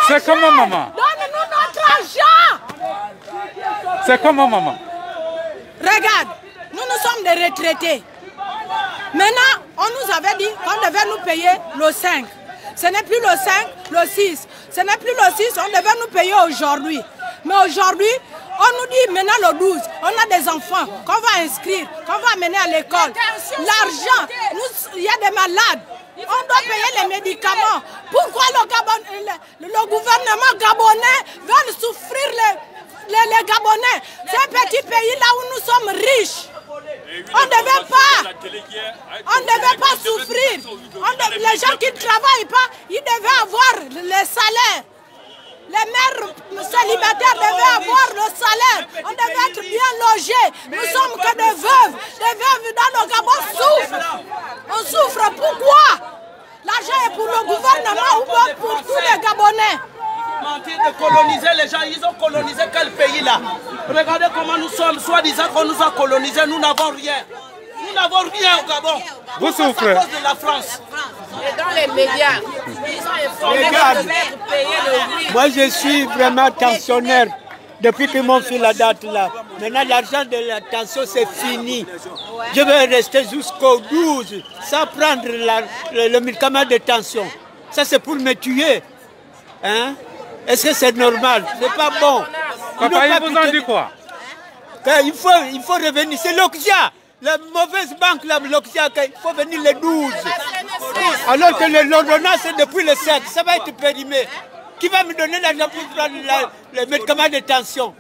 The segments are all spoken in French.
C'est comment, maman? Donne-nous notre argent. C'est comment, maman? Regarde, nous sommes des retraités. Maintenant, on nous avait dit qu'on devait nous payer le 5. Ce n'est plus le 5, le 6. Ce n'est plus le 6, on devait nous payer aujourd'hui. Mais aujourd'hui, on nous dit maintenant le 12, on a des enfants qu'on va inscrire, qu'on va amener à l'école. L'argent, il y a des malades. On doit payer les médicaments. Pourquoi le gouvernement gabonais veut souffrir les Gabonais? C'est un petit pays là où nous sommes riches. On ne devait pas souffrir. Les gens qui ne travaillent pas, ils devaient avoir les salaires. Les mères célibataires devaient avoir le salaire. On devait être bien logés. Nous sommes que des veuves. Des veuves dans le Gabon souffrent. On souffre. Pourquoi? L'argent est pour le gouvernement ou pour tous les Gabonais? Mentir de coloniser les gens, ils ont colonisé quel pays là? Regardez comment nous sommes, soi-disant qu'on nous a colonisés, nous n'avons rien. Nous n'avons rien au Gabon. Vous souffrez. À cause de la France. Et dans les médias, ils ont informé qu'on devait être payé le 8. Moi je suis vraiment tensionnaire depuis qu'ils m'ont fait la date là. Maintenant l'argent de la tension c'est fini. Je vais rester jusqu'au 12 sans prendre le médicament de tension. Ça c'est pour me tuer. Hein? Est-ce que c'est normal? C'est pas bon. Papa, ils vous ont dit quoi? Il faut revenir. C'est l'Oxia. La mauvaise banque, l'Oxia, il faut venir le 12. Alors que l'ordonnance est depuis le 7. Ça va être périmé. Qui va me donner l'argent pour prendre le médicament de tension?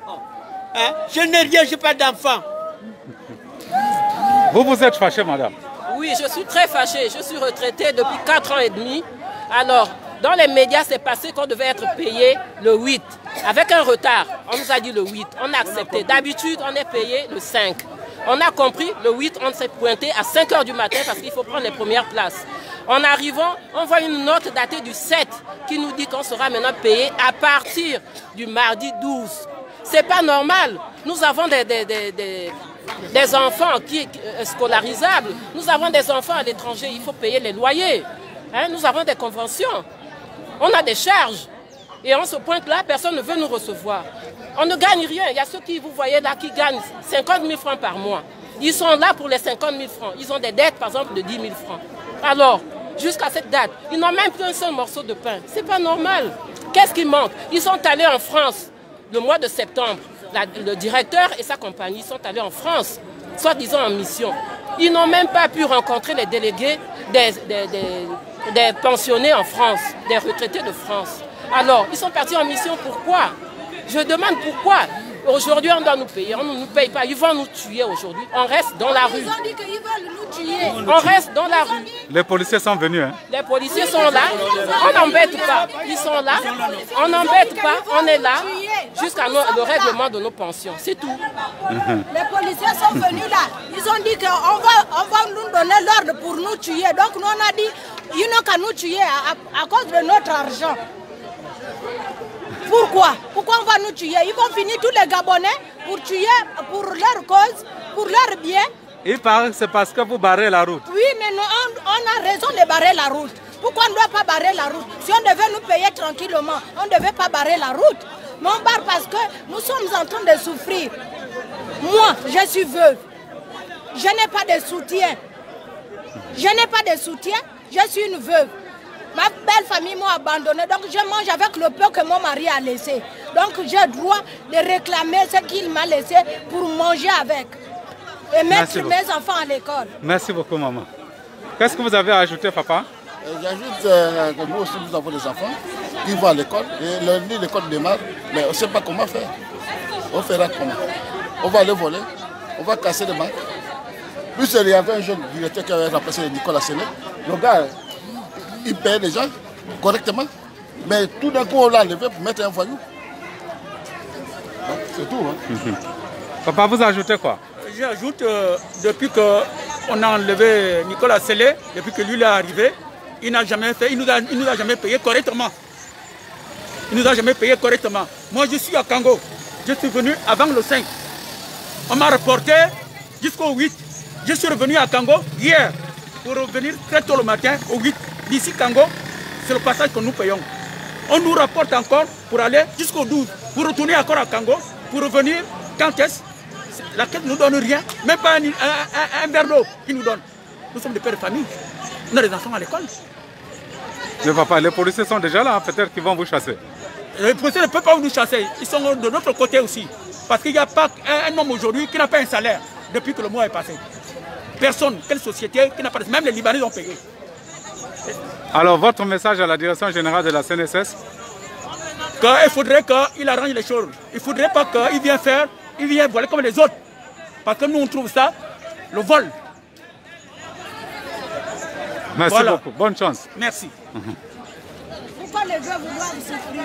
Hein? Je n'ai rien, je n'ai pas d'enfant. Vous êtes fâchée, madame? Oui, je suis très fâchée. Je suis retraitée depuis 4 ans et demi. Alors, dans les médias, c'est passé qu'on devait être payé le 8. Avec un retard, on nous a dit le 8. On a accepté. D'habitude, on est payé le 5. On a compris, le 8, on s'est pointé à 5 h du matin parce qu'il faut prendre les premières places. En arrivant, on voit une note datée du 7 qui nous dit qu'on sera maintenant payé à partir du mardi 12. C'est pas normal. Nous avons des enfants scolarisables. Nous avons des enfants à l'étranger. Il faut payer les loyers. Hein? Nous avons des conventions. On a des charges. Et en ce point-là, personne ne veut nous recevoir. On ne gagne rien. Il y a ceux qui, vous voyez là, qui gagnent 50 000 francs par mois. Ils sont là pour les 50 000 francs. Ils ont des dettes, par exemple, de 10 000 francs. Alors, jusqu'à cette date, ils n'ont même plus un seul morceau de pain. C'est pas normal. Qu'est-ce qui manque? Ils sont allés en France le mois de septembre. Le directeur et sa compagnie sont allés en France, soi-disant en mission. Ils n'ont même pas pu rencontrer les délégués des pensionnés en France, des retraités de France. Alors, ils sont partis en mission, pourquoi? Je demande pourquoi. Aujourd'hui, on doit nous payer, on ne nous paye pas. Ils vont nous tuer aujourd'hui. On reste dans la rue. Ils ont dit qu'ils veulent nous tuer. On reste dans la rue. Les policiers sont venus. Hein? Les policiers sont là. On n'embête pas. Ils sont là. On n'embête pas. On est là jusqu'à le règlement de nos pensions. C'est tout. Les policiers sont venus là. Ils ont dit qu'on va nous donner l'ordre pour nous tuer. Donc nous on a dit, ils n'ont qu'à nous tuer à cause de notre argent. Pourquoi? Pourquoi on va nous tuer? Ils vont finir tous les Gabonais pour tuer pour leur cause, pour leur bien. Il paraît que c'est parce que vous barrez la route. Oui, mais on a raison de barrer la route. Pourquoi on ne doit pas barrer la route? Si on devait nous payer tranquillement, on ne devait pas barrer la route. Mais on barre parce que nous sommes en train de souffrir. Moi, je suis veuve. Je n'ai pas de soutien. Je n'ai pas de soutien. Je suis une veuve. Ma belle famille m'a abandonné, donc je mange avec le peu que mon mari a laissé. Donc j'ai le droit de réclamer ce qu'il m'a laissé pour manger avec. Et mettre mes enfants à l'école. Merci beaucoup, maman. Qu'est-ce que vous avez ajouté, papa? J'ajoute que nous aussi, nous avons des enfants qui vont à l'école. Et l'école démarre, mais on ne sait pas comment faire. On fera comment? On va aller voler, on va casser les banques. Plus il y avait un jeune directeur qui avait remplacé Nicolas Séné. Le gars, il paye les gens correctement, mais tout d'un coup on l'a enlevé pour mettre un voyou. C'est tout. Hein. Papa, vous ajoutez quoi? J'ajoute, depuis qu'on a enlevé Nicolas Sellé, depuis que lui est arrivé, il n'a jamais fait, il nous a jamais payé correctement. Il nous a jamais payé correctement. Moi je suis à Kango, je suis venu avant le 5. On m'a reporté jusqu'au 8. Je suis revenu à Kango hier pour revenir très tôt le matin au 8. D'ici Kango, c'est le passage que nous payons. On nous rapporte encore pour aller jusqu'au 12, pour retourner encore à Kango, pour revenir. Quand est-ce? La caisse ne nous donne rien, même pas un verre d'eau qui nous donne. Nous sommes des pères de famille, on a des enfants à l'école. Mais papa, les policiers sont déjà là, peut-être qu'ils vont vous chasser. Les policiers ne peuvent pas nous chasser, ils sont de notre côté aussi. Parce qu'il n'y a pas un homme aujourd'hui qui n'a pas un salaire depuis que le mois est passé. Personne, quelle société qui n'a pas de... Même les Libanais ont payé. Alors, votre message à la direction générale de la CNSS? Il faudrait qu'il arrange les choses. Il ne faudrait pas qu'il vienne voler comme les autres. Parce que nous, on trouve ça, le vol. Merci beaucoup. Bonne chance. Merci. Pourquoi les veuves doivent souffrir?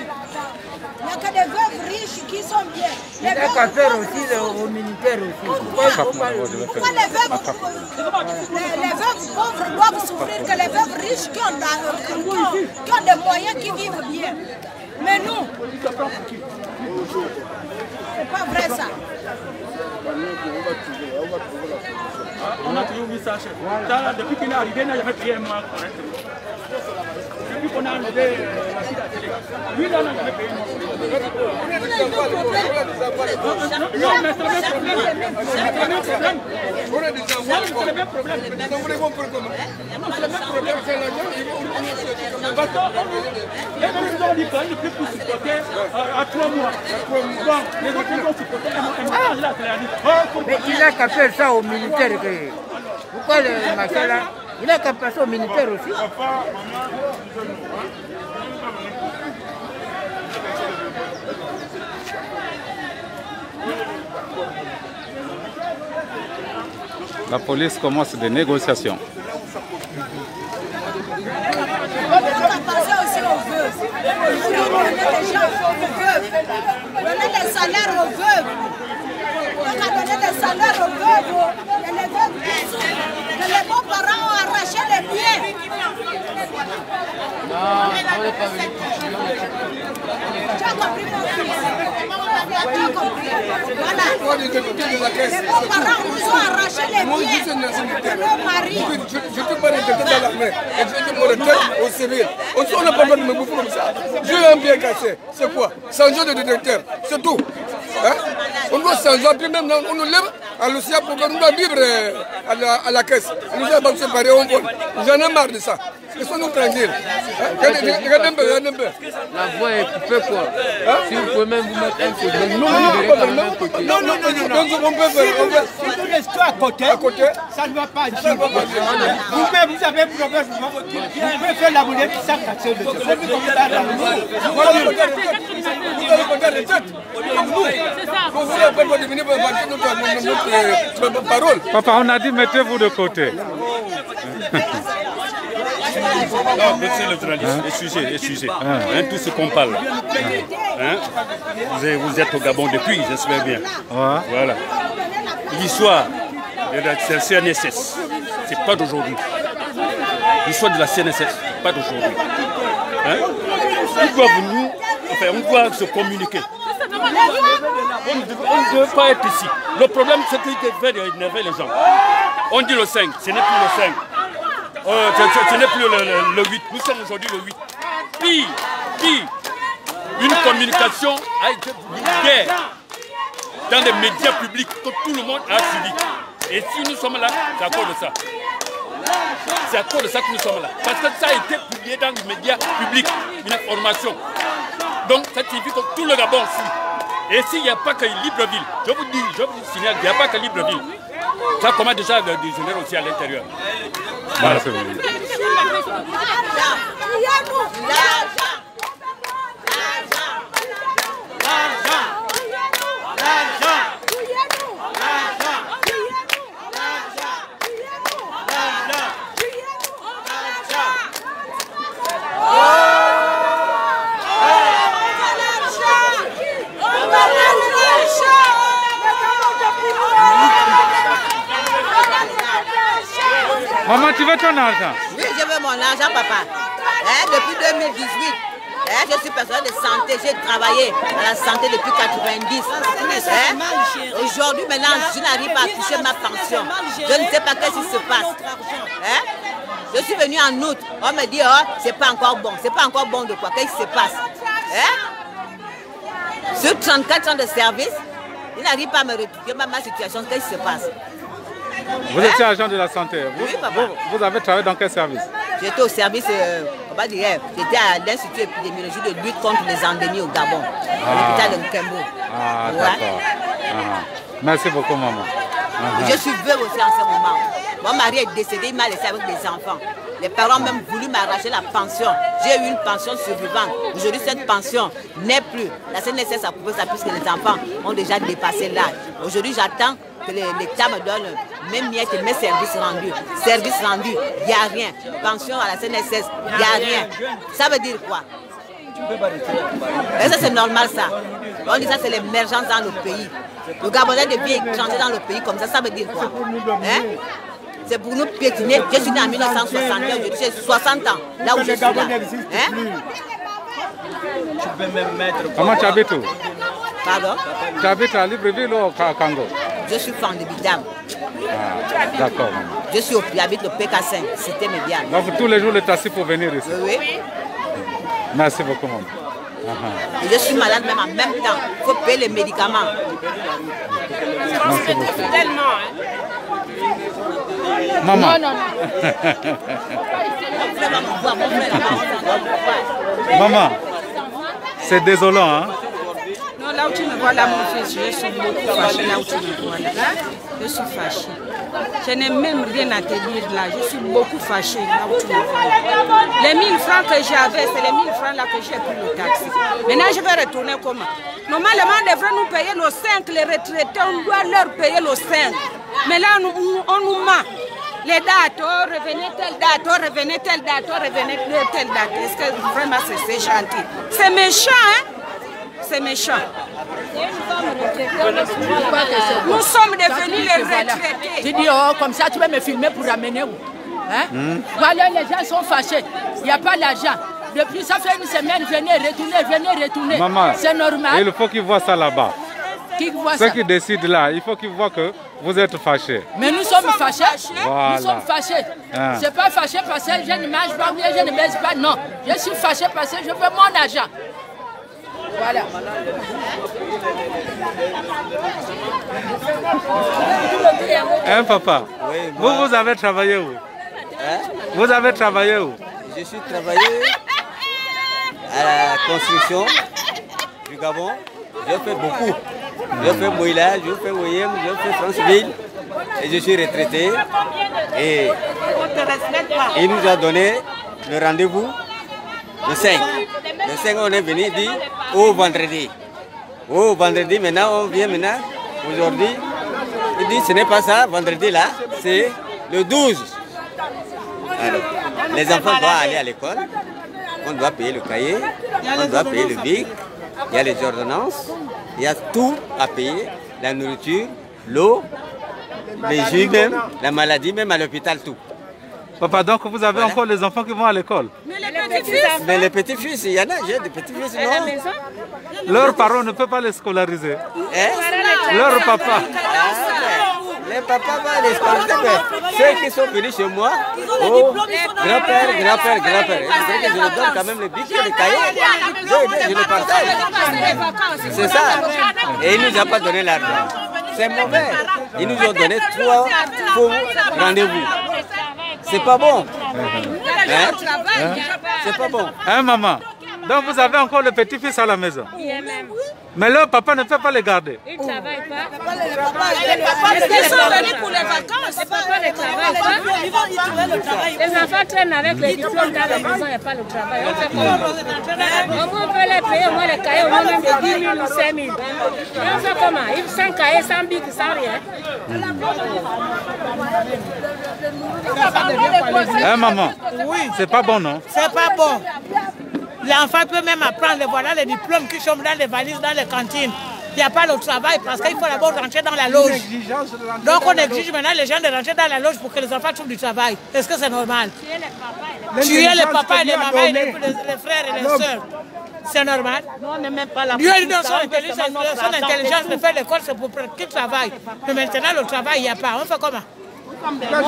Il n'y a que des veuves riches qui sont bien. Il y a qu'à faire aussi aux militaires aussi. Pourquoi les veuves pauvres doivent souffrir que les veuves riches qui ont des moyens, qui vivent bien? Mais nous, c'est pas vrai ça. On a toujours vu ça, chef. Voilà. Depuis qu'il est arrivé, il n'a jamais payé un mois correctement. Depuis qu'on a enlevé la scie à télé, lui, là, n'a jamais payé un mois correctement. Non, mais c'est le même problème. C'est le même problème. C'est le même problème. C'est le même problème. Parce qu'ils ont dit qu'il ne peut plus supporter à 3 mois. Donc, les autres, ils vont supporter un mois. Là, mais il n'a qu'à faire ça aux militaires. Pourquoi le machin là? Il n'a qu'à passer aux militaires aussi. La police commence des négociations. On va passer aussi aux veuves. Donner des salaires aux veuves. On a donné des salaires aux veuves. Et les veuves que les beaux-parents ont arraché les biens. Tu as compris mon fils? Tu as compris? Voilà. Les beaux-parents nous ont arraché les biens de nos maris. Je ne peux pas rentrer dans l'armée et je dis mon retraite au civil. On n'a pas le droit de me bouffer comme ça. J'ai un bien cassé. C'est quoi? 100 jours de détecteur. C'est tout. Hein? On doit 100 jours, puis même on nous lève à l'océan pour qu'on doit vivre à la caisse. On nous a séparés, on vole. J'en ai marre de ça. Laissons-nous tranquilles. Regardez un peu, regardez un peu. La voix est coupée quoi. Si vous pouvez même vous mettre un peu de non, on peut faire. Si vous restez à côté, ça ne va pas dire. Vous-même, vous avez un problème. Vous pouvez faire la monnaie qui s'est cassée. Papa, on a dit mettez-vous de côté. Non, c'est le journaliste, excusez. Tout ce qu'on parle. Vous êtes au Gabon depuis, j'espère bien. Voilà. L'histoire de la CNSS, c'est pas d'aujourd'hui. L'histoire de la CNSS, pas d'aujourd'hui. On doit se communiquer. On ne devait pas être ici. Le problème, c'est qu'il devait énerver les gens. On dit le 5, ce n'est plus le 5. Ce n'est plus le 8, nous sommes aujourd'hui le 8. Pire, une communication a été vulgaire dans les médias publics que tout le monde a suivi. Et si nous sommes là, c'est à cause de ça. C'est à cause de ça que nous sommes là. Parce que ça a été publié dans les médias publics, une information. Donc ça signifie que tout le Gabon suit. Et s'il n'y a pas que Libreville, je vous signale qu'il n'y a pas que Libreville. Ça commence déjà à dégénérer aussi à l'intérieur. Voilà, c'est vrai. Maman, tu veux ton argent? Oui, je veux mon argent, papa. Depuis 2018, je suis personnel de santé. J'ai travaillé dans la santé depuis 90. Aujourd'hui, maintenant, je n'arrive pas à toucher ma pension. Je ne sais pas ce qui se passe. Je suis venue en août. On me dit, oh, c'est pas encore bon. C'est pas encore bon de quoi? Qu'est-ce qui se passe? Hein? Sur 34 ans de service, il n'arrive pas à me retrouver ma situation. Qu'est-ce qui se passe? Vous étiez agent de la santé. Oui, papa. Vous avez travaillé dans quel service? J'étais au service, on va dire, j'étais à l'Institut épidémiologie de lutte contre les endémies au Gabon, à l'hôpital de Nkembo. Ah, d'accord. Merci beaucoup, maman. Je suis veuve aussi en ce moment. Mon mari est décédé, il m'a laissé avec des enfants. Les parents ont même voulu m'arracher la pension. J'ai eu une pension survivante. Aujourd'hui, cette pension n'est plus. La CNSS a coupé ça puisque les enfants ont déjà dépassé l'âge. Aujourd'hui, j'attends que l'État me donne mes miettes et mes services rendus. Services rendus, il n'y a rien. Pension à la CNSS, il n'y a rien. Ça veut dire quoi? Et ça, c'est normal, ça. On dit ça, c'est l'émergence dans le pays. Le Gabonais devient étranger dans le pays comme ça, ça veut dire quoi? Hein? C'est pour nous piétiner. Je suis né en 1960, aujourd'hui j'ai 60 ans, là où je suis là. Hein? Tu peux même mettre... Comment tu habites où? Pardon? Tu habites à Libreville ou au Kango? Je suis fan de Bidam. Ah, d'accord. J'habite le PK5, cité médiane. Donc tous les jours, le taxi pour venir ici? Oui. Merci beaucoup, maman. Et je suis malade même en même temps. Il faut payer les médicaments. Merci beaucoup. Maman. Non, non, non. Maman, c'est désolant, hein? Non, là où tu me vois, là, mon fils, je suis beaucoup fâchée, là où tu me vois, là. Je suis fâchée. Je n'ai même rien à te dire, là. Je suis beaucoup fâchée, là où tu me vois. Les 1000 francs que j'avais, c'est les 1000 francs là que j'ai pris le taxi. Maintenant, je vais retourner comment? Normalement, on devrait nous payer le 5, les retraités, on doit leur payer le 5. Mais là, on nous ment. Les dates, oh, revenez telle date, oh, revenez telle date, oh, revenez telle date. Est-ce que vraiment c'est gentil? C'est méchant, hein? C'est méchant. Nous sommes devenus les retraités. Tu dis, oh, comme ça, tu vas me filmer pour ramener où? Hein? Voilà, les gens sont fâchés. Il n'y a pas d'argent. Depuis ça fait une semaine, venez retourner. Maman, c'est normal. Il faut qu'ils voient ça là-bas. Ceux qui décident là, il faut qu'ils voient que vous êtes fâchés. Mais nous sommes fâchés. Voilà. Nous sommes fâchés. Je ne suis pas fâché parce que je ne mange pas, je ne baisse pas. Non, je suis fâché parce que je veux mon argent. Voilà. Hein, papa? Oui, vous avez travaillé où? Hein? Vous avez travaillé où? Je suis travaillé à la construction du Gabon. J'ai fait beaucoup. J'ai fait Moïla, j'ai fait Oyem, j'ai fait Franceville. Et je suis retraité. Et il nous a donné le rendez-vous le 5. Le 5, on est venu dire au vendredi. Au vendredi, maintenant, on vient maintenant, aujourd'hui. Il dit ce n'est pas ça, vendredi là, c'est le 12. Alors, les enfants doivent aller à l'école. On doit payer le cahier, on doit payer le bic. Il y a les ordonnances, il y a tout à payer, la nourriture, l'eau, les jus même, la maladie, même à l'hôpital, tout. Papa, donc vous avez encore les enfants qui vont à l'école? Mais les petits-fils, il y en a, j'ai des petits-fils, non? Leurs parents ne peuvent pas les scolariser. Hein? Leur papa. Les papas vont les scolariser. Ceux qui sont venus chez moi, oh, grand-père. Je leur donne quand même les bics et les cahiers. Je les partage. C'est ça. Et ils ne nous ont pas donné l'argent. C'est mauvais. Ils nous ont donné 3 faux rendez-vous. C'est pas bon. Hein? C'est pas bon. Hein, maman? Donc vous avez encore le petit-fils à la maison? Mais leur papa ne peut pas les garder. Ils ne travaillent pas. Ils sont venus pour les vacances. Les papas ne travaillent pas. Les enfants traînent avec les diplômes dans la maison, il n'y a pas le travail. On fait comment? On peut les payer, au moins les cahiers, au moins même de 10 000 ou 5 000. Et on fait comment? Ils sans cahier, sans bic, sans rien. Hein, maman? Oui. C'est pas bon, non? C'est pas bon. L'enfant peut même apprendre, voilà les diplômes qui sont dans les valises, dans les cantines. Il n'y a pas le travail parce qu'il faut d'abord rentrer dans la loge. Donc on exige maintenant les gens de rentrer dans la loge pour que les enfants trouvent du travail. Est-ce que c'est normal? Tuer les papas et les mamans, les frères et les sœurs. C'est normal? Non, on n'est même pas là. Dieu lui donne son intelligence de faire l'école, c'est pour qu'ils travaillent. Mais maintenant le travail, il n'y a pas. On fait comment?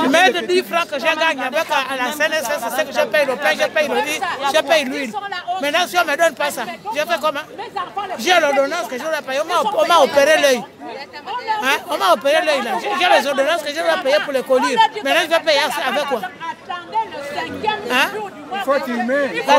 Mais de 10 francs que j'ai gagné avec à la CNSS, c'est ce que je paye le pain, je paye le riz, je paye l'huile. Maintenant, si on ne me donne pas ça, je fais comment? J'ai l'ordonnance que je dois payer. On m'a opéré l'œil. Hein? On m'a opéré l'œil là. J'ai les ordonnances que je dois payer pour les colliers. Maintenant, je vais payer avec quoi? Hein? Il faut filmer. La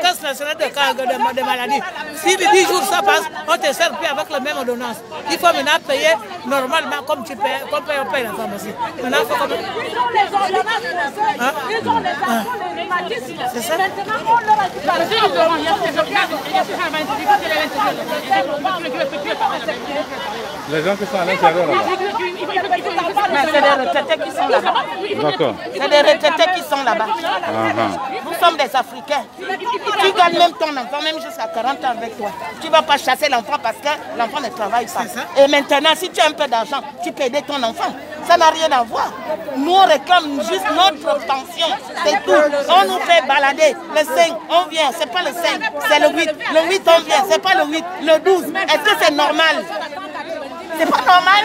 Caisse nationale de maladie. Si les 10 jours ça passe, on ne te sert plus avec la même ordonnance. Il faut maintenant payer normalement comme tu payes, comme on paye la pharmacie. Maintenant, il faut comment? C'est ça? Les gens qui sont à l'intérieur là-bas. C'est des retraités qui sont là-bas. D'accord. C'est des retraités qui sont là-bas. Nous sommes des Africains. Tu gardes même ton enfant, même jusqu'à 40 ans avec toi. Tu ne vas pas chasser l'enfant parce que l'enfant ne travaille pas. Et maintenant, si tu as un peu d'argent, tu peux aider ton enfant. Ça n'a rien à voir. Nous, on réclame juste notre pension. C'est tout. On nous fait balader. Le 5, on vient. Ce n'est pas le 5, c'est le 8. Le 8, on vient. Ce n'est pas le 8, le 12. Est-ce que c'est normal? C'est pas normal?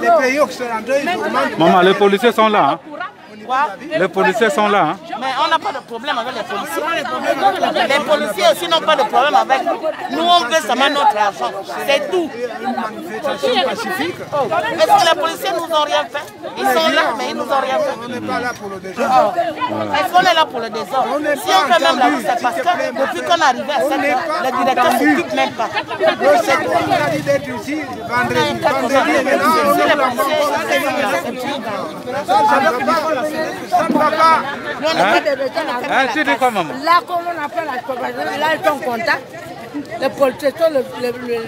Les pays occidentaux, ils demandent... Maman, les policiers sont là. Hein? Quoi? Les policiers sont là. Hein? Mais on n'a pas de problème avec les policiers. Les policiers aussi n'ont pas de problème avec nous. Nous, on veut seulement notre argent. C'est tout. Une manifestation pacifique. Est-ce que les policiers nous ont rien fait? Ils sont là, mais ils nous ont rien fait. On n'est pas là pour le désordre. Est-ce qu'on est là pour le désordre? Si on fait même la route, c'est parce que depuis qu'on est arrivé à cette heure, le directeur ne s'occupe même pas. On a dit d'être ici vendredi. Ça ne va pas. Tu dis quoi, maman? Là, comme on appelle là, ils sont contents. Les policiers,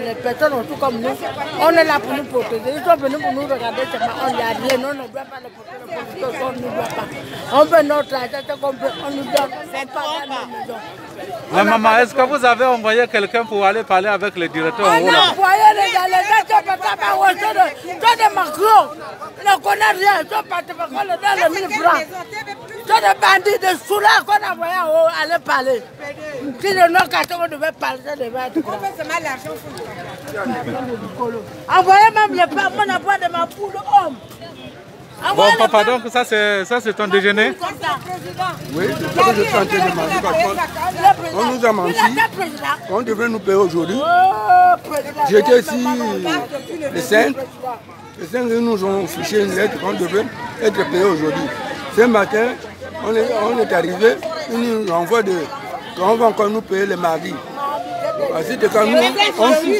les personnes autour comme nous, on est là pour nous protéger. Ils sont venus pour nous regarder seulement. On n'y a rien. On ne doit pas les policiers, on ne doit pas. On veut notre argent, on nous donne. C'est pas dans nos maisons. Mais maman, est-ce que vous avez envoyé quelqu'un pour aller parler avec le directeur? On a envoyé les gars qui ont des Macron. Ils ne connaissent rien. Ils sont partis parce qu'on leur donne les 1000 francs. Ils sont des bandits, des soulats qu'on a envoyés en haut aller parler. Si le nom on devait parler, ça devait être. On fait seulement l'argent. Envoyez même les femmes, on a pas de ma poule homme. Bon, papa, donc ça c'est ton déjeuner? Oui, c'est ce que je suis en train de manger parce qu'on nous a menti. On devrait nous payer aujourd'hui. J'étais ici le 5. Les 5 nous ont fiché une lettre qu'on devait être payé aujourd'hui. Ce matin, on est arrivé, ils nous envoient qu'on va encore nous payer le mardi. Parce que quand nous,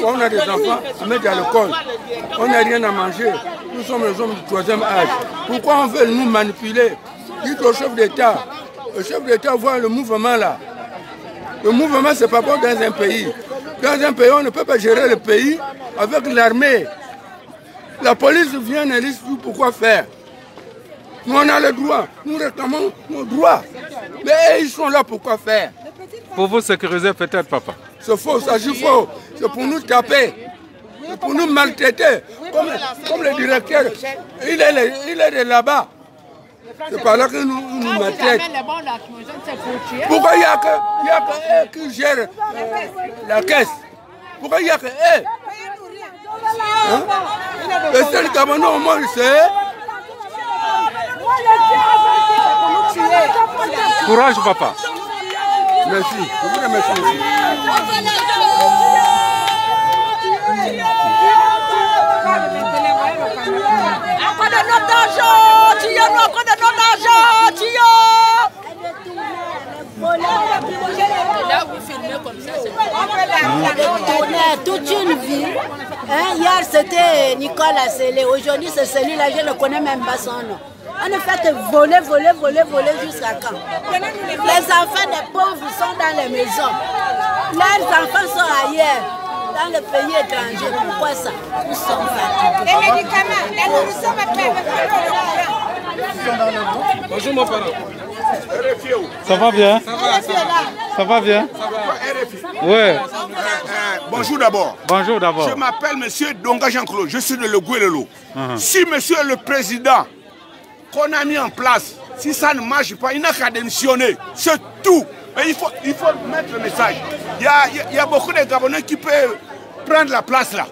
on a des enfants à mettre à l'école, on n'a rien à manger. Nous sommes les hommes du 3e âge. Pourquoi on veut nous manipuler? Dites au chef d'État. Le chef d'État voit le mouvement là. Le mouvement, c'est pas bon dans un pays. Dans un pays, on ne peut pas gérer le pays avec l'armée. La police vient et dit pourquoi faire. Nous, on a le droit. Nous réclamons nos droits. Mais ils sont là, pourquoi faire? Pour vous sécuriser peut-être, papa. C'est faux, ça c'est faux. C'est pour nous taper. C'est pour nous maltraiter. Comme le directeur, il est de là-bas. C'est par là que nous maltraitent. Pourquoi il n'y a que eux qui gèrent la caisse? Pourquoi il n'y a que eux? Hein? Le seul Gabonais au monde, c'est... Courage, papa. Merci. Je vous remercie aussi. Encore de notre argent, Tio, encore de notre argent, Tio. Là, vous filmez comme ça, c'est toute une vie. Hein, hier, c'était Nicolas Célé. Aujourd'hui, c'est celui-là, je ne connais même pas son nom. On est fait voler jusqu'à quand? Les enfants des pauvres sont dans les maisons. Leurs enfants sont ailleurs, dans le pays étranger. Pourquoi ça? Nous sommes fatigués. Les médicaments, les nourrissons Bonjour mon parent. Ça va bien? Ça va bien? Oui. Bonjour d'abord. Bonjour d'abord. Je m'appelle monsieur Donga Jean-Claude, je suis de Le Gouelelo. Si monsieur le président qu'on a mis en place, si ça ne marche pas, il n'a qu'à démissionner. C'est tout. Mais il faut mettre le message. Il y a beaucoup de Gabonais qui peuvent prendre la place là.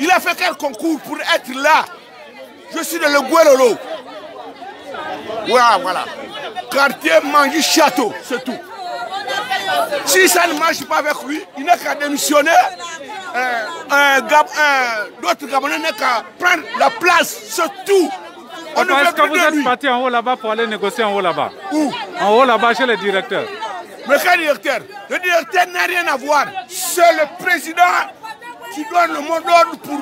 Il a fait quel concours pour être là? Je suis dans le Guélolo. Voilà. Quartier Mangi Château, c'est tout. Si ça ne marche pas avec lui, il n'a qu'à démissionner. D'autres Gabonais n'ont qu'à prendre la place, c'est tout. Est-ce que vous êtes parti en haut là-bas pour aller négocier en haut là-bas? Où? En haut là-bas chez le directeur. Mais quel directeur? Le directeur n'a rien à voir. C'est le président qui donne le mot d'ordre pour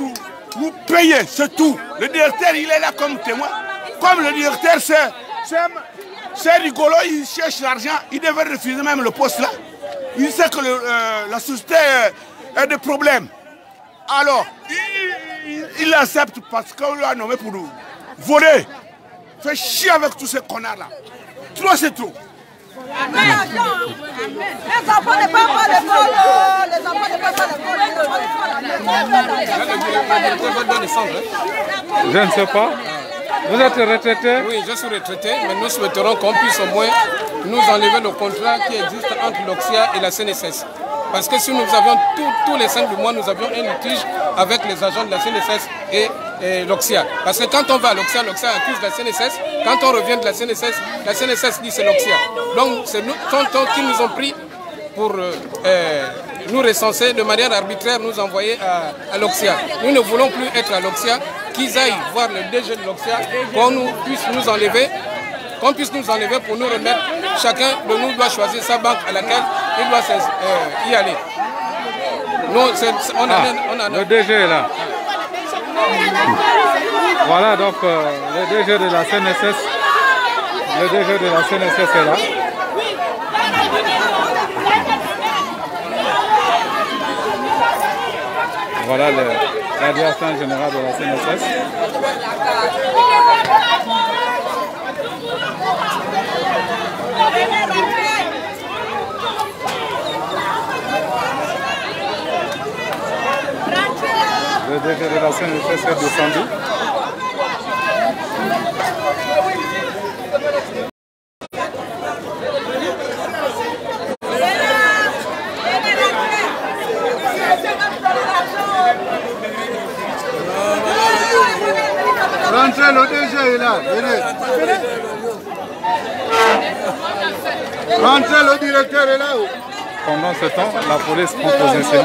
nous payer, c'est tout. Le directeur, il est là comme témoin. Comme le directeur, c'est rigolo, il cherche l'argent, il devait refuser même le poste là. Il sait que la société a des problèmes. Alors, il accepte parce qu'on l'a nommé pour nous voler. Fait chier avec tous ces connards là. Trop c'est trop. Amen. Les enfants ne peuvent pas l'école. Les enfants ne peuvent pas l'école. Je ne sais pas. Vous êtes retraité? Oui, je suis retraité, mais nous souhaiterons qu'on puisse au moins nous enlever le contrat qui existe entre l'Oxia et la CNSS. Parce que si nous avions tous les 5 mois, nous avions un litige avec les agents de la CNSS et l'Oxia. Parce que quand on va à l'Oxia, l'Oxia accuse la CNSS. Quand on revient de la CNSS dit c'est l'Oxia. Donc c'est nous qui nous ont pris pour nous recenser de manière arbitraire, nous envoyer à l'Oxia. Nous ne voulons plus être à l'Oxia, qu'ils aillent voir le DG de l'Oxia, qu'on puisse nous enlever pour nous remettre. Chacun de nous doit choisir sa banque à laquelle il doit y aller. Nous, le DG est là. Voilà donc le DG de la CNSS. Le DG de la CNSS est là. Voilà la direction générale de la CNSS. Le DG de la CNSS est descendu. Rentrez, le DG est là. Venez. Rentrez, le directeur est là. Pendant ce temps, la police prend possession.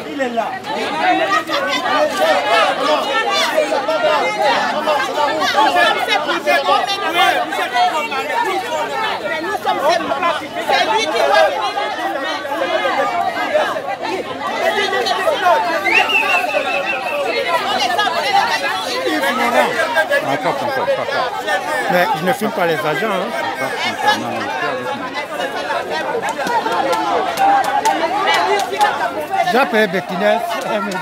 Il est là. C'est lui qui doit Mais je ne filme pas les agents. J'ai appelé Bettinès, elle me dit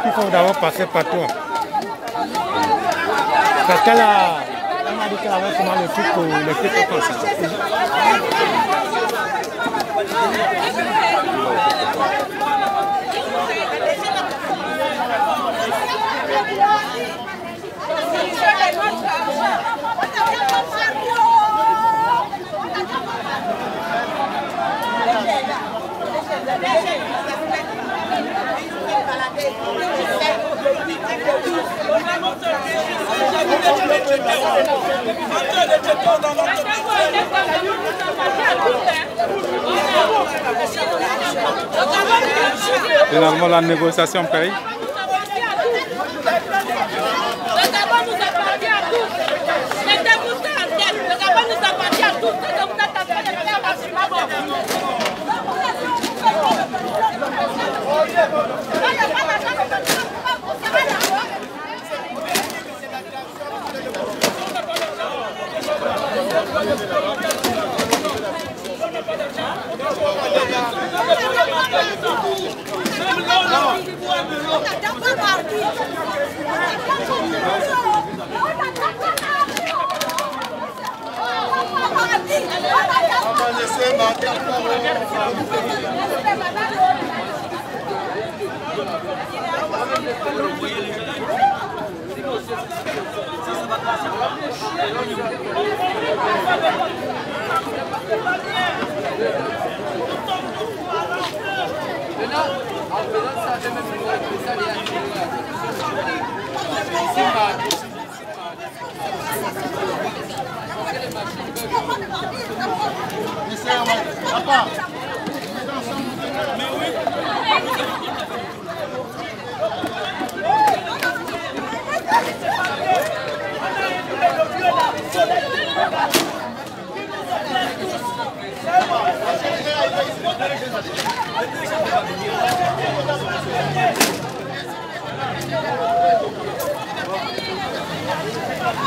qu'il faut d'abord passer par toi. Parce qu'elle m'a dit qu'elle avait seulement le truc pour le truc comme ça. Finalement, la négociation paye.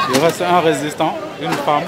Il reste un résistant, une femme.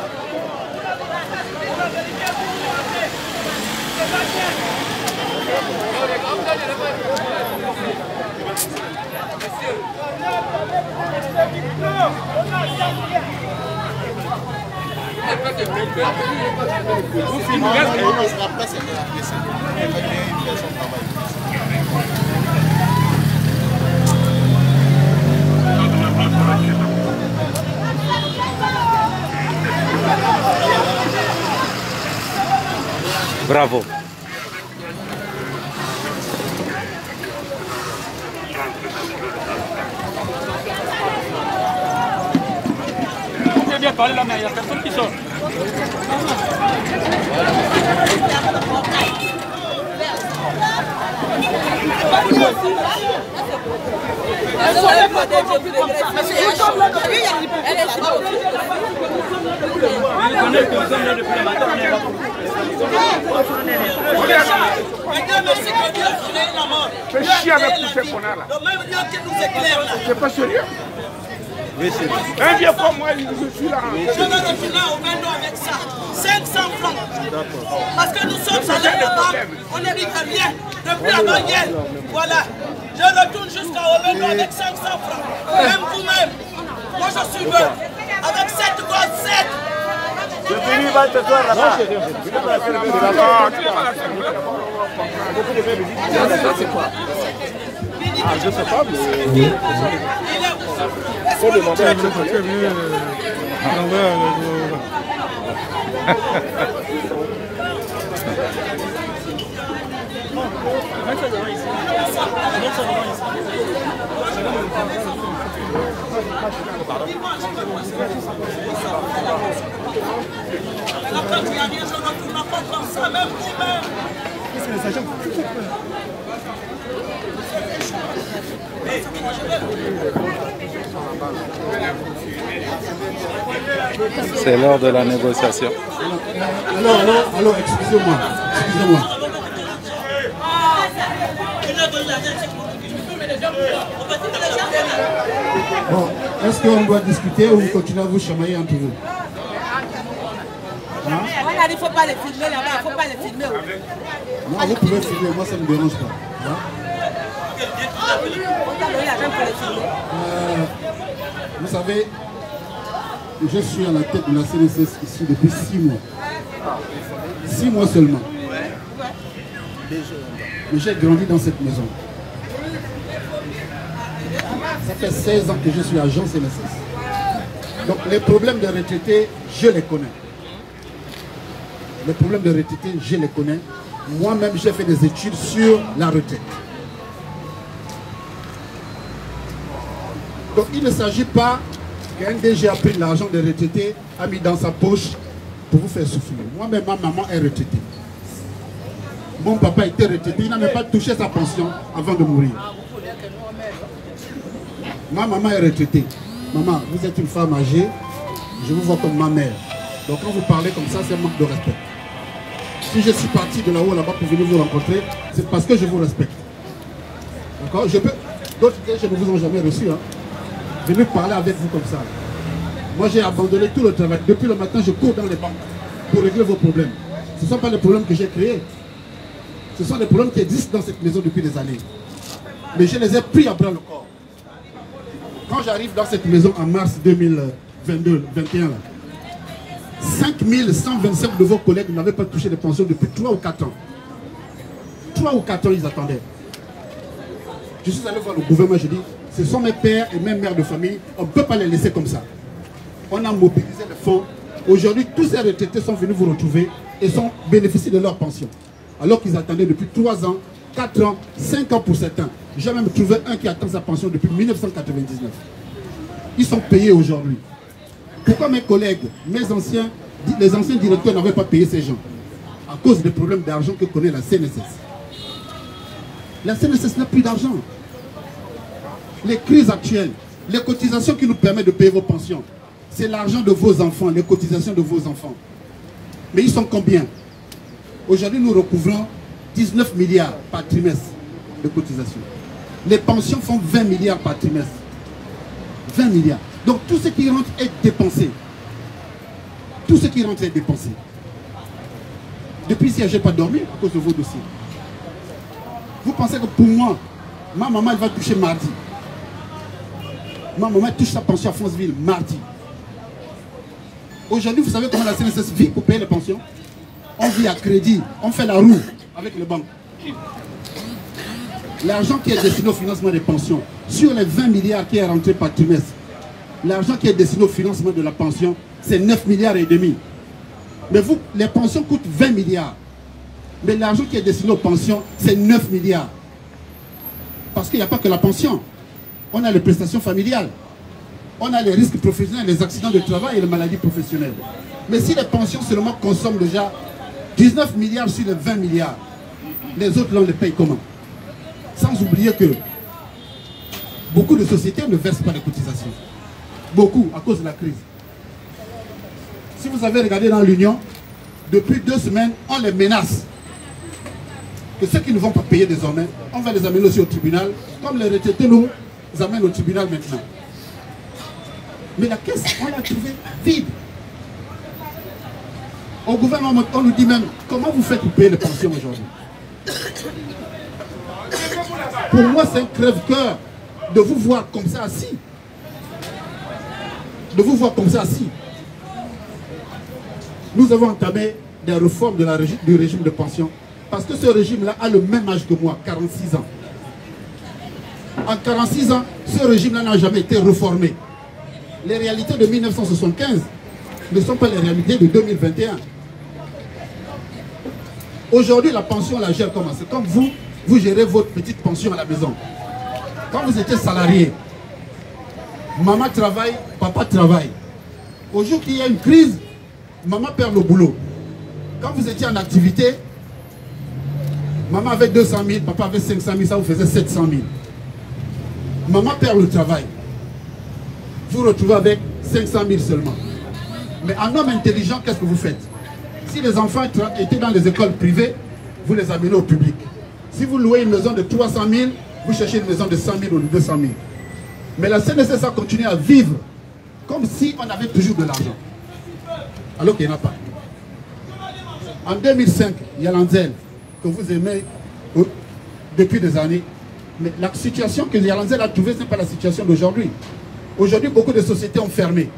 Bravo. Vous pouvez bien parler là, mais il n'y a personne qui sort. Fais chier avec tous ces connards là. C'est pas sérieux. Un vieux comme moi, je suis là. Je veux retourner au Vendo avec ça. 500 francs. Parce que nous sommes allés là-bas, on n'hérite rien. Depuis la baguette. Voilà. Je retourne jusqu'à Ovendo avec 500 francs. Même vous-même. Moi je suis venu. Avec 7 gosses, 7. Je finis mal ce soir là-bas. C'est quoi? Ah, je sais pas, mais... Faut demander à qui est venu. C'est l'heure de la négociation. Alors, excusez-moi. Bon, est-ce qu'on doit discuter ou vous continuez à vous chamailler entre vous? Hein? Il ne faut pas les filmer là-bas, il ne faut pas les filmer. Non, vous pouvez filmer, moi ça ne me dérange pas. Hein? Vous savez, je suis à la tête de la CNSS ici depuis 6 mois. 6 mois seulement. Mais j'ai grandi dans cette maison. Ça fait 16 ans que je suis agent CNSS. Donc les problèmes de retraités, je les connais. Les problèmes de retraités, je les connais. Moi-même, j'ai fait des études sur la retraite. Donc il ne s'agit pas qu'un DG a pris l'argent des retraités, a mis dans sa poche pour vous faire souffrir. Moi-même, ma maman est retraitée. Mon papa était retraité, il n'a même pas touché sa pension avant de mourir. Ma maman est retraitée. Maman, vous êtes une femme âgée, je vous vois comme ma mère. Donc quand vous parlez comme ça, c'est un manque de respect. Si je suis parti de là-haut là-bas pour venir vous rencontrer, c'est parce que je vous respecte. D'accord? D'autres je ne vous ont jamais reçu. Hein. Venir parler avec vous comme ça. Moi j'ai abandonné tout le travail. Depuis le matin, je cours dans les banques pour régler vos problèmes. Ce ne sont pas les problèmes que j'ai créés. Ce sont des problèmes qui existent dans cette maison depuis des années. Mais je les ai pris à bras le corps. Quand j'arrive dans cette maison en mars 2022-21, 5125 de vos collègues n'avaient pas touché les pensions depuis 3 ou 4 ans. 3 ou 4 ans, ils attendaient. Je suis allé voir le gouvernement, je dis, ce sont mes pères et mes mères de famille, on ne peut pas les laisser comme ça. On a mobilisé les fonds. Aujourd'hui, tous ces retraités sont venus vous retrouver et sont bénéficiés de leur pension. Alors qu'ils attendaient depuis 3 ans, 4 ans, 5 ans pour certains. J'ai même trouvé un qui attend sa pension depuis 1999. Ils sont payés aujourd'hui. Pourquoi mes collègues, les anciens directeurs n'avaient pas payé ces gens? À cause des problèmes d'argent que connaît la CNSS. La CNSS n'a plus d'argent. Les crises actuelles, les cotisations qui nous permettent de payer vos pensions, c'est l'argent de vos enfants, les cotisations de vos enfants. Mais ils sont combien? Aujourd'hui, nous recouvrons 19 milliards par trimestre de cotisations. Les pensions font 20 milliards par trimestre. 20 milliards. Donc tout ce qui rentre est dépensé. Tout ce qui rentre est dépensé. Depuis hier, je n'ai pas dormi à cause de vos dossiers. Vous pensez que pour moi, ma maman elle va toucher mardi. Ma maman touche sa pension à Fonceville mardi. Aujourd'hui, vous savez comment la CNSS vit pour payer les pensions? On vit à crédit, on fait la roue avec les banques. L'argent qui est destiné au financement des pensions, sur les 20 milliards qui est rentré par trimestre, l'argent qui est destiné au financement de la pension, c'est 9 milliards et demi. Mais vous, les pensions coûtent 20 milliards. Mais l'argent qui est destiné aux pensions, c'est 9 milliards. Parce qu'il n'y a pas que la pension. On a les prestations familiales. On a les risques professionnels, les accidents de travail et les maladies professionnelles. Mais si les pensions seulement consomment déjà 19 milliards sur les 20 milliards, les autres, là, on les paye comment? Sans oublier que beaucoup de sociétés ne versent pas les cotisations. Beaucoup, à cause de la crise. Si vous avez regardé dans l'Union, depuis 2 semaines, on les menace. Que ceux qui ne vont pas payer désormais, on va les amener aussi au tribunal, comme les retraités nous amènent au tribunal maintenant. Mais la caisse, on l'a trouvée vide. Au gouvernement, on nous dit même, comment vous faites pour payer les pensions aujourd'hui? Pour moi, c'est un crève-cœur de vous voir comme ça assis. De vous voir comme ça assis. Nous avons entamé des réformes du régime de pension parce que ce régime-là a le même âge que moi, 46 ans. En 46 ans, ce régime-là n'a jamais été réformé. Les réalités de 1975 ne sont pas les réalités de 2021. Aujourd'hui, la pension, on la gère comment? C'est comme vous gérez votre petite pension à la maison. Quand vous étiez salarié, maman travaille, papa travaille. Au jour qu'il y a une crise, maman perd le boulot. Quand vous étiez en activité, maman avait 200 000, papa avait 500 000, ça vous faisait 700 000. Maman perd le travail. Vous vous retrouvez avec 500 000 seulement. Mais en homme intelligent, qu'est-ce que vous faites? Si les enfants étaient dans les écoles privées, vous les amenez au public. Si vous louez une maison de 300 000, vous cherchez une maison de 100 000 ou de 200 000. Mais la CNSS a continué à vivre comme si on avait toujours de l'argent. Alors qu'il n'y en a pas. En 2005, il y a Yalanzel, que vous aimez depuis des années. Mais la situation que Yalanzel a trouvée, ce n'est pas la situation d'aujourd'hui. Aujourd'hui, beaucoup de sociétés ont fermé.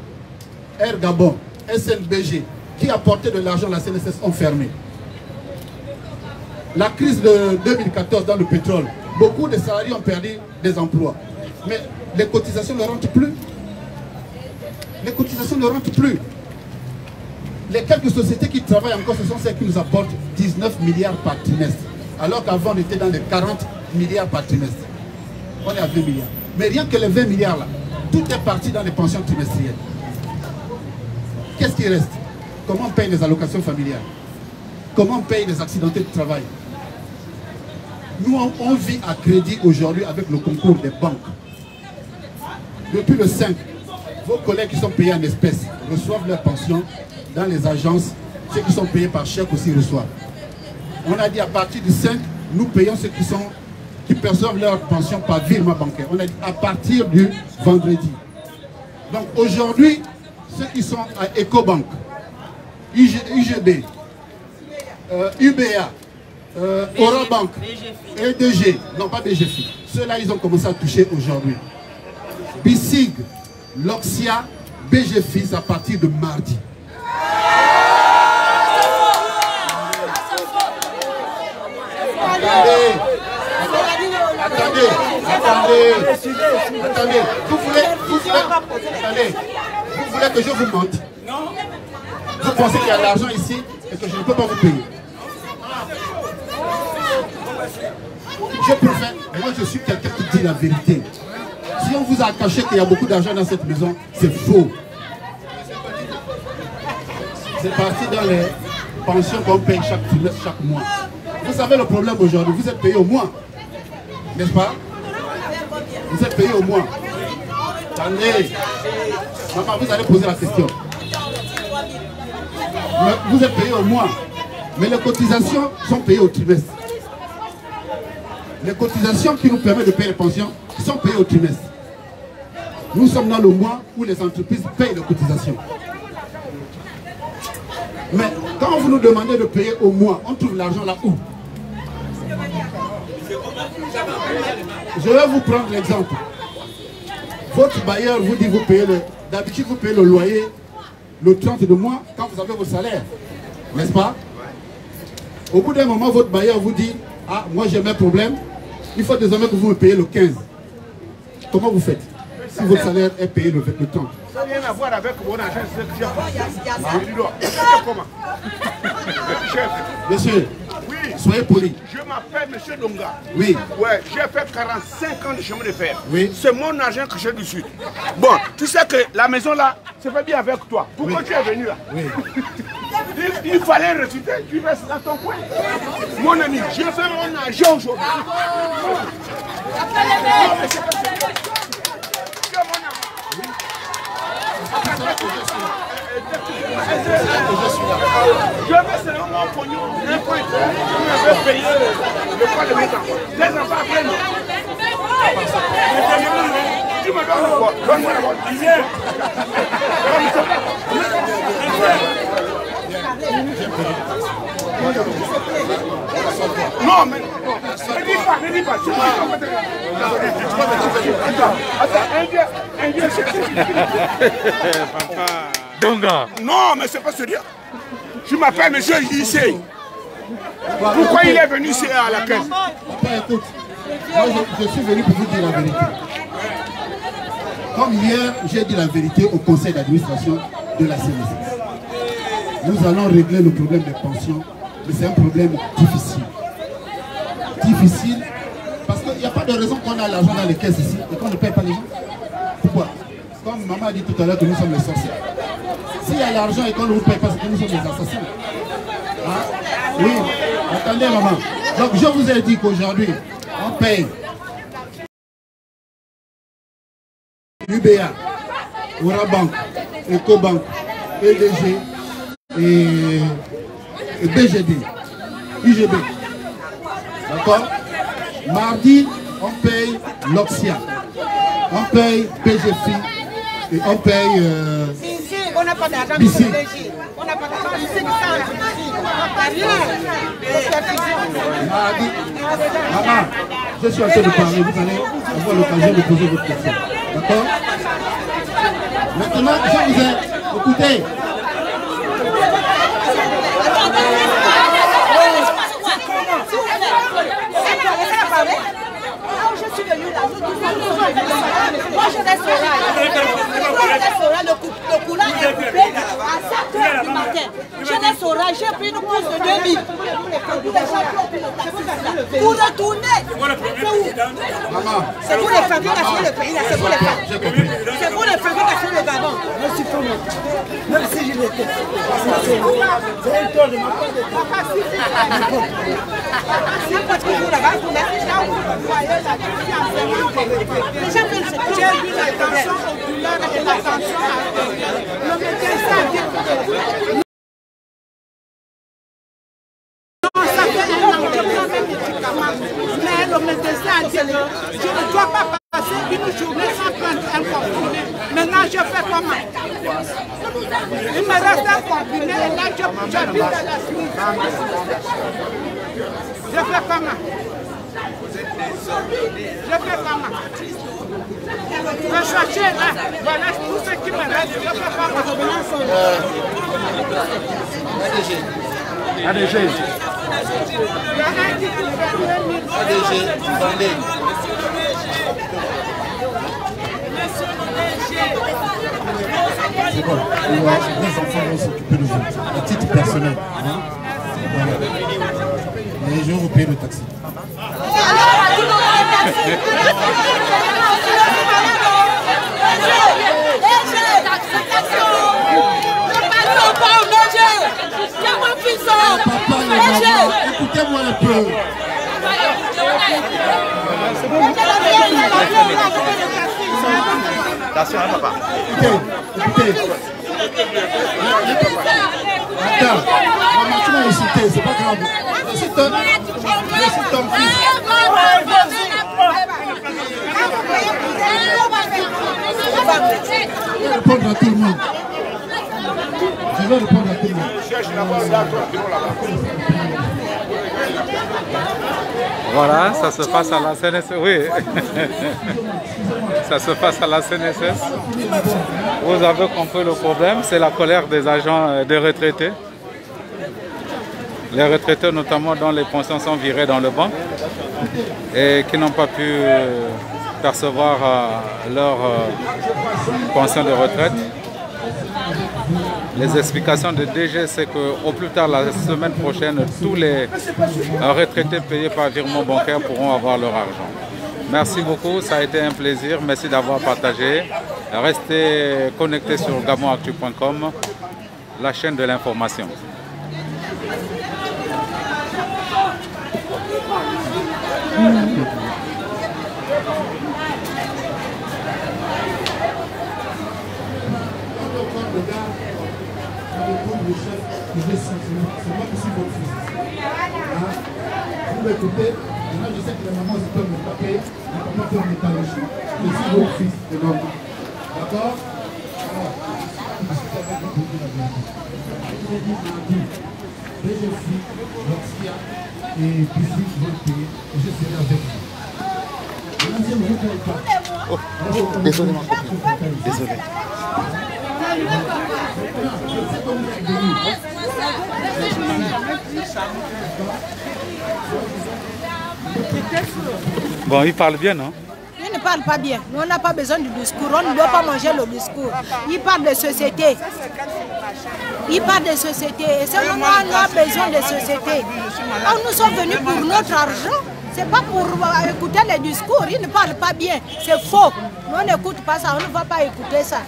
Air Gabon, SNBG, qui apportaient de l'argent à la CNSS, ont fermé. La crise de 2014 dans le pétrole, beaucoup de salariés ont perdu des emplois. Mais les cotisations ne rentrent plus. Les cotisations ne rentrent plus. Les quelques sociétés qui travaillent encore, ce sont celles qui nous apportent 19 milliards par trimestre. Alors qu'avant, on était dans les 40 milliards par trimestre. On est à 20 milliards. Mais rien que les 20 milliards là, tout est parti dans les pensions trimestrielles. Qu'est-ce qui reste? Comment on paye les allocations familiales? Comment on paye les accidentés de travail? Nous, on vit à crédit aujourd'hui avec le concours des banques. Depuis le 5, vos collègues qui sont payés en espèces reçoivent leur pension dans les agences. Ceux qui sont payés par chèque aussi reçoivent. On a dit à partir du 5, nous payons ceux qui perçoivent leur pension par virement bancaire. On a dit à partir du vendredi. Donc aujourd'hui, ceux qui sont à Ecobank, UGB, UBA, Orabank, EDG, non pas BGFI, Ceux-là, ils ont commencé à toucher aujourd'hui. Bissig, Loxia, BG Fils à partir de mardi. Attendez. Vous voulez que je vous mente? Vous pensez qu'il y a de l'argent ici et que je ne peux pas vous payer? Je préfère, moi je suis quelqu'un qui dit la vérité. Si on vous a caché qu'il y a beaucoup d'argent dans cette maison, c'est faux. C'est parti dans les pensions qu'on paye chaque mois. Vous savez le problème aujourd'hui, vous êtes payé au mois. N'est-ce pas? Vous êtes payé au mois. Attendez. Maman, vous allez poser la question. Vous êtes payé au mois. Mais les cotisations sont payées au trimestre. Les cotisations qui nous permettent de payer les pensions sont payées au trimestre. Nous sommes dans le mois où les entreprises payent les cotisations. Mais quand vous nous demandez de payer au mois, on trouve l'argent là où? Je vais vous prendre l'exemple. Votre bailleur vous dit vous payez d'habitude vous payez le loyer le 30 de mois quand vous avez vos salaires. N'est-ce pas? Au bout d'un moment, votre bailleur vous dit ah, moi j'ai mes problèmes, il faut désormais que vous me payez le 15. Comment vous faites si votre salaire est payé le 30? Ça n'a rien à voir avec mon agent. Monsieur, oui. Soyez poli. Je m'appelle Monsieur Donga. Oui. Ouais, j'ai fait 45 ans de chemin de fer. Oui. C'est mon argent que j'ai du Sud. Bon, tu sais que la maison là, c'est pas bien avec toi. Pourquoi tu es venu là? Oui. Il fallait reciter, tu restes dans ton coin. Mon ami, j'ai fait mon argent aujourd'hui. Je vais seulement mon pognon, un point. Je vais payer le poids de mes enfants. Les enfants après nous. Tu me donnes le poids. Donne-moi le poids. Non, mais ne dis pas. Donga. Non, mais c'est pas sérieux. Je m'appelle Monsieur Issei. Pourquoi il est venu ici à la caisse? Papa, écoute, moi je suis venu pour vous dire la vérité. Comme hier, j'ai dit la vérité au conseil d'administration de la CNSS. Nous allons régler le problème des pensions, mais c'est un problème difficile. Difficile, parce qu'il n'y a pas de raison qu'on a l'argent dans les caisses ici et qu'on ne paye pas les gens. Pourquoi? Comme maman a dit tout à l'heure que nous sommes les sorciers. S'il y a l'argent et qu'on ne vous paye pas, c'est que nous sommes les assassins. Hein? Oui, attendez maman. Donc je vous ai dit qu'aujourd'hui, on paye UBA, Orabank, Ecobank, EDG et BGD, UGB. D'accord? Mardi, on paye Loxia, on paye BGFI et on paye on n'a pas d'argent pour le léger. On n'a pas d'argent ici, Maman, je suis en train de parler, vous allez avoir l'occasion de poser votre question. D'accord? Maintenant, je vous ai écouté. Je suis venu là, moi je reste au rail. Le coulant est coupé à 7 h du matin. Je reste au rail, j'ai pris une course de 2000. Pour retourner. C'est pour les familles qui ont le pays là, c'est pour les familles. C'est pour les familles qui ont le Gabon. Merci pour moi. Merci Juliette. C'est un tour de ma part de j'ai vu la tension oculaire et la tension artérielle. Le médecin a dit non, ça fait un an que je prends mes médicaments. Mais le médecin a dit que je ne dois pas passer une journée sans prendre un comprimé. Maintenant, je fais comment? Il me reste un comprimé et là, j'habite à la suite. Je fais comment? Je fais comment? Le chantier là, voilà tout ce qui me reste. Je fais comment? ADG. C'est bon, les enfants vont s'occuper de vous, à titre personnel. Hein? Voilà. Et je vais vous payer le taxi. Écoutez-moi un peu. Attention, hein, papa. Écoutez. Attends, tu m'as insulté, c'est pas grave. Je suis ton fils. Je vais répondre à tout le monde. Je vais répondre à tout le monde. Voilà, ça se passe à la CNSS. Oui, ça se passe à la CNSS. Vous avez compris le problème, c'est la colère des agents des retraités. Les retraités notamment dont les pensions sont virées dans le banc et qui n'ont pas pu percevoir leur pension de retraite. Les explications de DG, c'est qu'au plus tard la semaine prochaine, tous les retraités payés par virement bancaire pourront avoir leur argent. Merci beaucoup, ça a été un plaisir. Merci d'avoir partagé. Restez connectés sur GabonActu.com, la chaîne de l'information. C'est moi qui suis votre fils. Vous m'écoutez, maintenant je sais que les mamans peuvent me taper, les papas peuvent me taler. Je suis votre fils, c'est normal. D'accord? Alors, je suis avec vous pour dire la vérité. Je vous dis mardi, je suis Roxia et Bifi vont payer et je serai avec vous. Maintenant, je ne vous paye pas. Oh, désolé ma copine, désolé. Bon, il parle bien, non? Il ne parle pas bien. Nous, on n'a pas besoin du discours. On ne doit pas manger le discours. Il parle de société. Il parle de société. Et seulement on a besoin de société. Nous sommes venus pour notre argent. Ce n'est pas pour écouter les discours. Il ne parle pas bien. C'est faux. Nous, on n'écoute pas ça. On ne va pas écouter ça.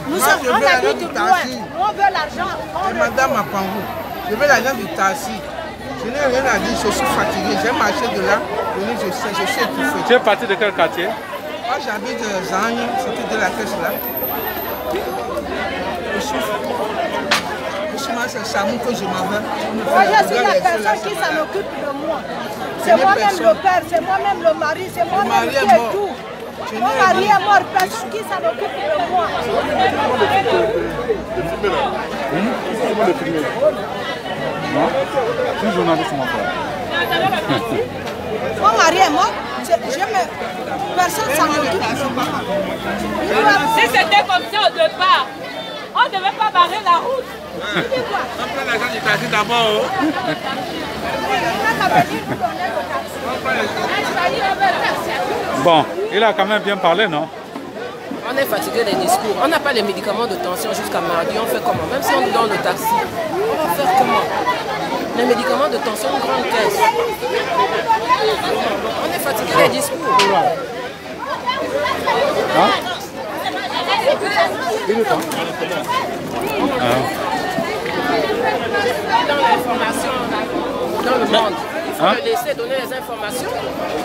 Nous sommes, on habite loin. On veut l'argent. Madame Apangou, je veux l'argent du taxi. Je n'ai rien à dire, je suis fatigué. J'ai marché de là. Je suis étouffé. Tu es parti de quel quartier? Moi, j'habite Zagne, c'était de la caisse là. Je suis mal, c'est Samou que je m'avais. Moi, je suis la personne qui s'en occupe de moi. C'est moi-même le père, c'est moi-même le mari, c'est moi-même qui est tout. Mon mari est mort, personne qui s'en occupe de moi. Non? Je suis journaliste, mon frère. Mon mari est mort, personne ne s'en occupe de moi. Si c'était comme ça au départ, on ne devait pas barrer la route. On prend l'argent du taxi d'abord. Bon, il a quand même bien parlé, non? On est fatigué des discours. On n'a pas les médicaments de tension jusqu'à mardi. On fait comment? Même si on nous donne le taxi, on va faire comment? Les médicaments de tension, une grande caisse. On est fatigué des discours. Hein? Dans l'information, dans le monde, il faut le laisser donner les informations.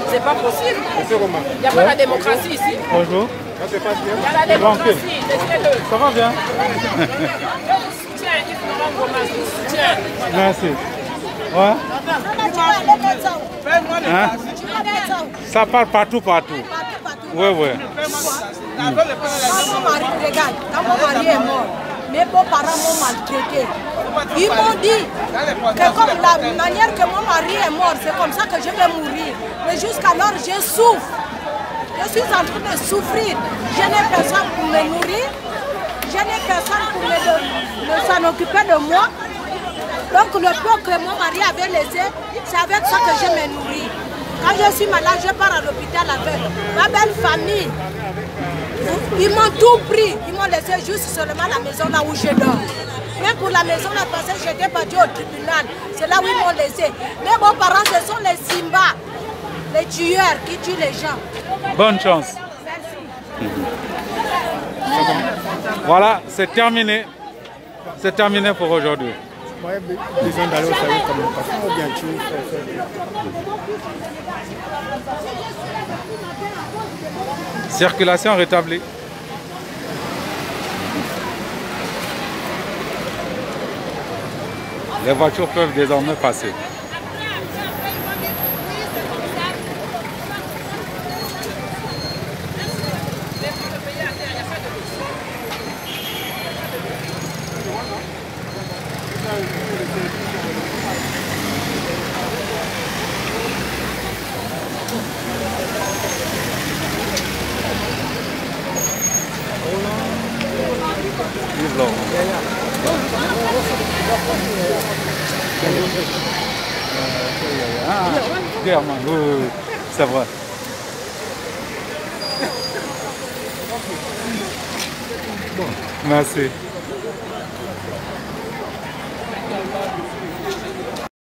C'est pas possible. Il n'y a pas la démocratie ici. Bonjour. Il y a la démocratie, laissez-le. Ça va bien? Je vous soutiens, il faut rendre hommage, je vous soutiens. Merci. Ouais. Hein? Ça part partout. Oui. Quand mon mari, regarde, quand mon mari est mort, mes beaux-parents m'ont maltraité. Ils m'ont dit que comme la manière que mon mari est mort, c'est comme ça que je vais mourir. Mais jusqu'alors, je souffre. Je suis en train de souffrir. Je n'ai personne pour me nourrir. Je n'ai personne pour s'en occuper de moi. Donc le peu que mon mari avait laissé, c'est avec ça que je me nourris. Quand je suis malade, je pars à l'hôpital avec ma belle famille. Ils m'ont tout pris. Ils m'ont laissé juste seulement la maison là où je dors. Même pour la maison là, parce que j'étais partie au tribunal. C'est là où ils m'ont laissé. Mes beaux-parents, ce sont les Simba, les tueurs qui tuent les gens. Bonne chance. Voilà, c'est terminé. C'est terminé pour aujourd'hui. Moi, j'ai besoin d'aller au service de communication ou bien tu Circulation rétablie. Les voitures peuvent désormais passer. C'est vrai. Merci.